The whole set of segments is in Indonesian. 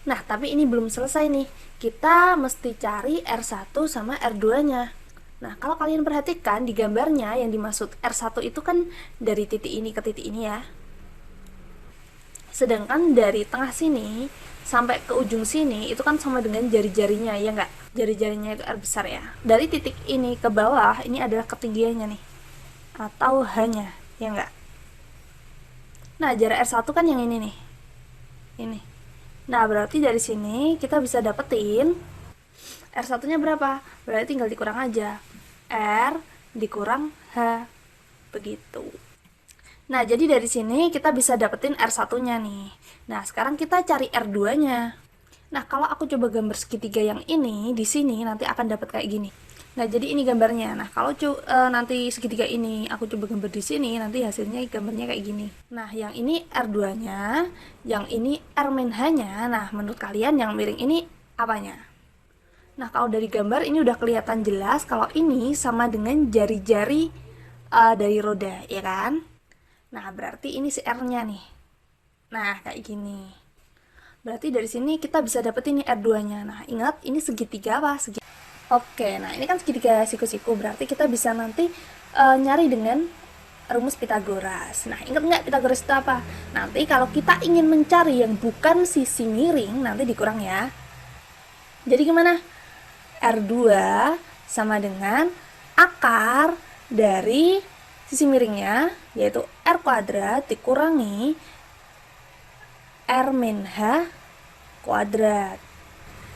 Nah, tapi ini belum selesai nih. Kita mesti cari R1 sama R2-nya. Nah, kalau kalian perhatikan di gambarnya yang dimaksud R1 itu kan dari titik ini ke titik ini ya. Sedangkan dari tengah sini sampai ke ujung sini itu kan sama dengan jari-jarinya, ya enggak? Jari-jarinya itu R besar ya. Dari titik ini ke bawah ini adalah ketinggiannya nih. Atau H-nya, ya enggak? Nah, jarak R1 kan yang ini nih. Ini. Nah, berarti dari sini kita bisa dapetin R1-nya berapa? Berarti tinggal dikurang aja. R dikurang H. Begitu. Nah, jadi dari sini kita bisa dapetin R1-nya nih. Nah, sekarang kita cari R2-nya. Nah, kalau aku coba gambar segitiga yang ini, di sini nanti akan dapat kayak gini. Nah, jadi ini gambarnya. Nah, kalau nanti segitiga ini aku coba gambar di sini, nanti hasilnya gambarnya kayak gini. Nah, yang ini R2-nya, yang ini R-H-nya. Nah, menurut kalian yang miring ini apanya? Nah, kalau dari gambar ini udah kelihatan jelas kalau ini sama dengan jari-jari dari roda, ya kan? Nah, berarti ini si R-nya nih. Nah, kayak gini. Berarti dari sini kita bisa dapetin ini R2-nya. Nah, ingat ini segitiga apa? Oke, nah ini kan segitiga siku-siku, berarti kita bisa nanti nyari dengan rumus Pitagoras. Nah, ingat nggak Pitagoras itu apa? Nanti kalau kita ingin mencari yang bukan sisi miring, nanti dikurang ya. Jadi gimana? R2 sama dengan akar dari sisi miringnya, yaitu R kuadrat dikurangi R min H kuadrat.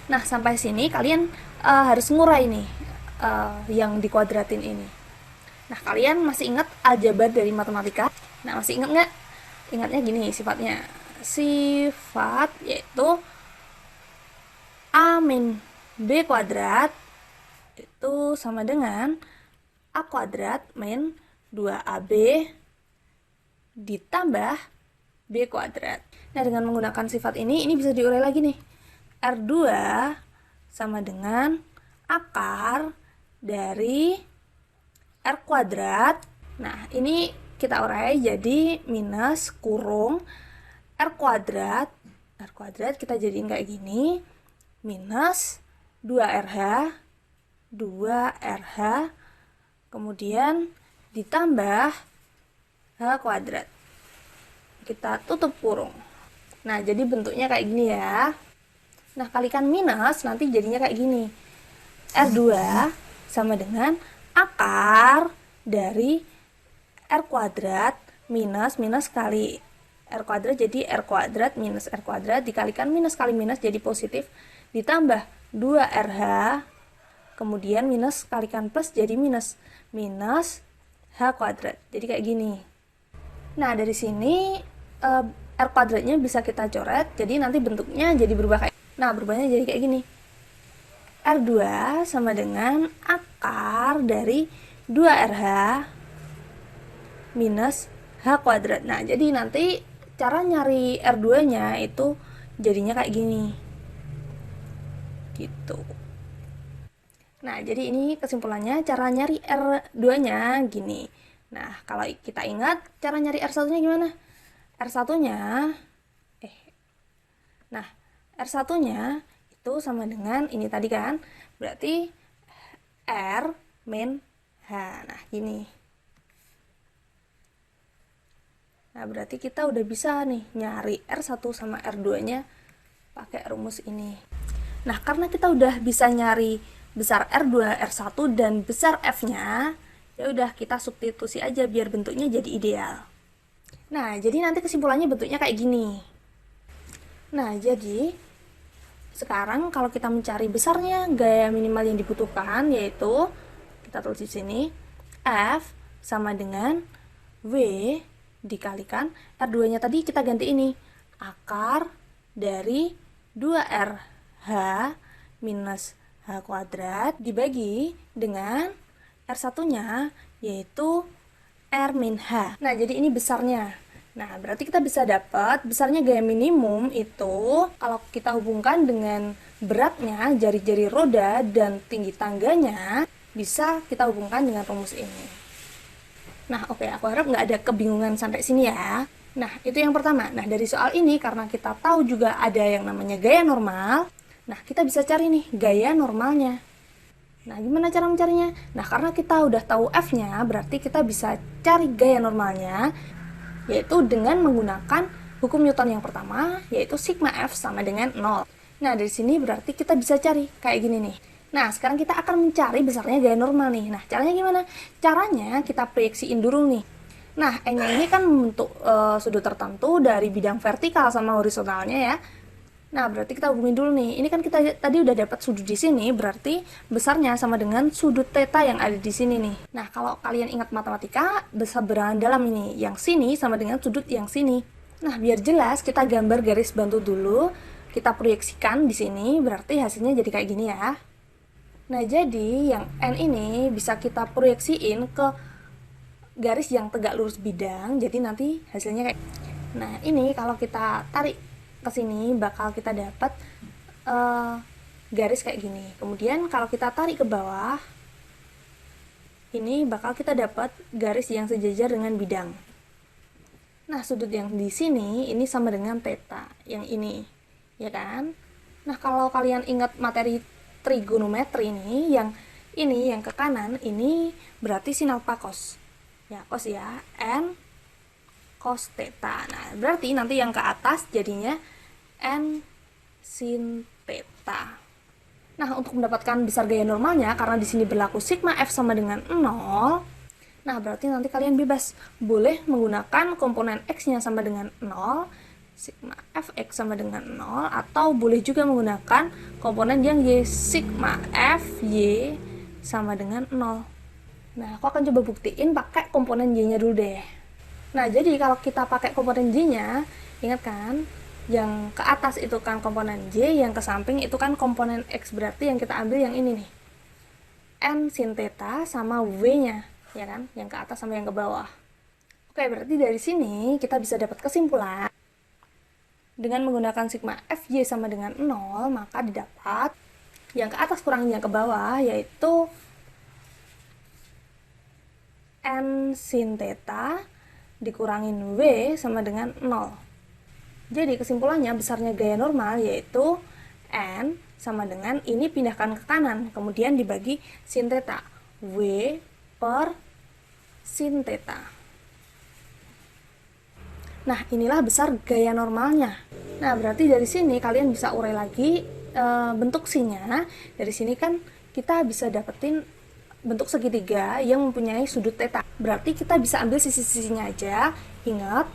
Nah, sampai sini kalian harus ngurai nih yang dikuadratin ini. Nah, kalian masih ingat aljabar dari matematika? Nah, masih ingat nggak? Ingatnya gini sifatnya. Sifat yaitu A min B kuadrat itu sama dengan A kuadrat min 2AB ditambah B kuadrat. Nah, dengan menggunakan sifat ini bisa diurai lagi nih. R2 sama dengan akar dari R kuadrat. Nah, ini kita urai jadi minus kurung R kuadrat. R kuadrat kita jadiin kayak gini. Minus 2RH, 2RH, kemudian ditambah H kuadrat. Kita tutup kurung. Nah, jadi bentuknya kayak gini ya. Nah, kalikan minus, nanti jadinya kayak gini. R2 sama dengan akar dari R kuadrat minus kali R kuadrat, jadi R kuadrat minus R kuadrat dikalikan minus kali minus jadi positif, ditambah 2RH, kemudian minus kalikan plus jadi minus H kuadrat. Jadi kayak gini. Nah, dari sini R kuadratnya bisa kita coret, jadi nanti bentuknya jadi berubah kayak. Nah, berubahnya jadi kayak gini. R2 sama dengan akar dari 2RH minus H kuadrat. Nah, jadi nanti cara nyari R2-nya itu jadinya kayak gini. Gitu. Nah, jadi ini kesimpulannya cara nyari R2-nya gini. Nah, kalau kita ingat cara nyari R1-nya gimana? R1-nya Nah, R1-nya itu sama dengan ini tadi kan, berarti R min H. Nah, gini. Nah, berarti kita udah bisa nih nyari R1 sama R2-nya pakai rumus ini. Nah, karena kita udah bisa nyari besar R2, R1 dan besar F-nya, ya udah kita substitusi aja biar bentuknya jadi ideal. Nah, jadi nanti kesimpulannya bentuknya kayak gini. Nah, jadi sekarang kalau kita mencari besarnya gaya minimal yang dibutuhkan, yaitu kita tulis di sini F sama dengan W dikalikan R2-nya tadi kita ganti ini akar dari 2RH minus H kuadrat dibagi dengan R1-nya yaitu R min H. Nah, jadi ini besarnya. Nah, berarti kita bisa dapat besarnya gaya minimum itu kalau kita hubungkan dengan beratnya jari-jari roda dan tinggi tangganya, bisa kita hubungkan dengan rumus ini. Nah, oke, aku harap nggak ada kebingungan sampai sini ya. Nah, itu yang pertama. Nah, dari soal ini karena kita tahu juga ada yang namanya gaya normal, nah kita bisa cari nih gaya normalnya. Nah, gimana cara mencarinya? Nah, karena kita udah tahu F-nya, berarti kita bisa cari gaya normalnya, yaitu dengan menggunakan hukum Newton yang pertama, yaitu sigma F sama dengan 0. Nah, dari sini berarti kita bisa cari kayak gini nih. Nah, sekarang kita akan mencari besarnya gaya normal nih. Nah, caranya gimana? Caranya kita proyeksiin dulu nih. Nah, N-nya ini kan membentuk sudut tertentu dari bidang vertikal sama horizontalnya ya. Nah, berarti kita hubungin dulu nih. Ini kan kita tadi udah dapat sudut di sini, berarti besarnya sama dengan sudut theta yang ada di sini nih. Nah, kalau kalian ingat matematika, berseberangan dalam ini. Yang sini sama dengan sudut yang sini. Nah, biar jelas, kita gambar garis bantu dulu. Kita proyeksikan di sini, berarti hasilnya jadi kayak gini ya. Nah, jadi yang N ini bisa kita proyeksiin ke garis yang tegak lurus bidang, jadi nanti hasilnya kayak. Nah, ini kalau kita tarik ke sini bakal kita dapat garis kayak gini. Kemudian kalau kita tarik ke bawah, ini bakal kita dapat garis yang sejajar dengan bidang. Nah, sudut yang di sini ini sama dengan theta, yang ini, ya kan? Nah, kalau kalian ingat materi trigonometri ini yang ke kanan ini berarti sin alpha cos. Ya, cos ya, n cos theta. Nah, berarti nanti yang ke atas jadinya n sin theta. Nah, untuk mendapatkan besar gaya normalnya, karena di sini berlaku sigma f sama dengan 0, nah berarti nanti kalian bebas. Boleh menggunakan komponen x-nya sama dengan 0, sigma fx sama dengan 0, atau boleh juga menggunakan komponen yang y, sigma fy sama dengan 0. Nah, aku akan coba buktiin pakai komponen y-nya dulu deh. Nah, jadi kalau kita pakai komponen y-nya, ingat kan, yang ke atas itu kan komponen y, yang ke samping itu kan komponen x, berarti yang kita ambil yang ini nih, n sin theta sama w-nya, ya kan, yang ke atas sama yang ke bawah. Oke, berarti dari sini kita bisa dapat kesimpulan, dengan menggunakan sigma fy sama dengan 0, maka didapat yang ke atas kurang yang ke bawah, yaitu n sin theta dikurangin w sama dengan 0. Jadi kesimpulannya besarnya gaya normal yaitu n sama dengan ini pindahkan ke kanan, kemudian dibagi sin theta, w per sin theta. Nah, inilah besar gaya normalnya. Nah, berarti dari sini kalian bisa urai lagi bentuk sinnya. Dari sini kan kita bisa dapetin bentuk segitiga yang mempunyai sudut theta. Berarti kita bisa ambil sisi-sisinya aja. Ingat,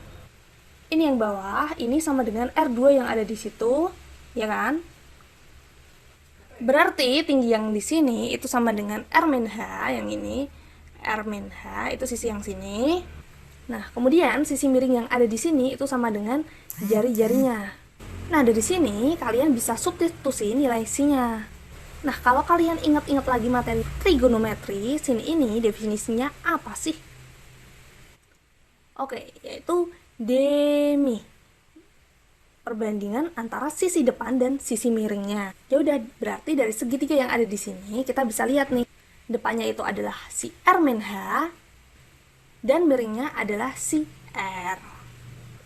ini yang bawah, ini sama dengan R2 yang ada di situ, ya kan? Berarti tinggi yang di sini itu sama dengan R min H, yang ini. R min H itu sisi yang sini. Nah, kemudian sisi miring yang ada di sini itu sama dengan jari-jarinya. Nah, dari sini kalian bisa substitusi nilai sinnya. Nah, kalau kalian ingat-ingat lagi materi trigonometri, sin ini definisinya apa sih? Oke, yaitu demi perbandingan antara sisi depan dan sisi miringnya. Ya udah, berarti dari segitiga yang ada di sini kita bisa lihat nih, depannya itu adalah si R min H dan miringnya adalah si R.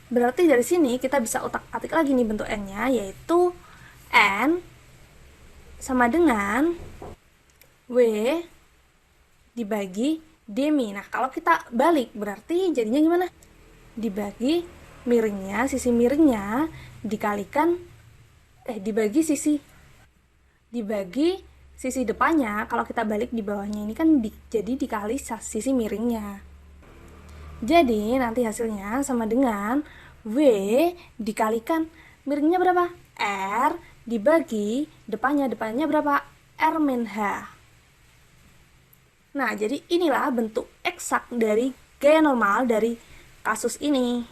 Berarti dari sini kita bisa otak-atik lagi nih bentuk N-nya, yaitu N sama dengan W dibagi demi. Nah, kalau kita balik berarti jadinya gimana? Dibagi miringnya, sisi miringnya dikalikan dibagi sisi depannya. Kalau kita balik di bawahnya ini kan jadi dikali sisi miringnya. Jadi nanti hasilnya sama dengan W dikalikan miringnya berapa? R dibagi depannya berapa? R min H. Nah, jadi inilah bentuk eksak dari gaya normal dari kasus ini.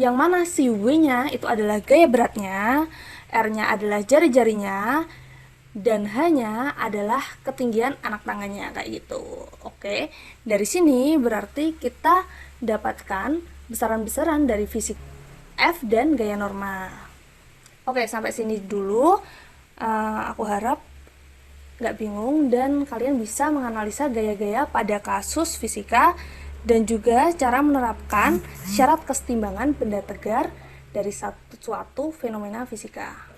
Yang mana si W-nya itu adalah gaya beratnya, R-nya adalah jari-jarinya, dan H-nya adalah ketinggian anak tangannya, kayak gitu. Oke, dari sini berarti kita dapatkan besaran-besaran dari fisik F dan gaya normal. Oke, sampai sini dulu. Aku harap nggak bingung dan kalian bisa menganalisa gaya-gaya pada kasus fisika dan juga cara menerapkan syarat kesetimbangan benda tegar dari suatu fenomena fisika.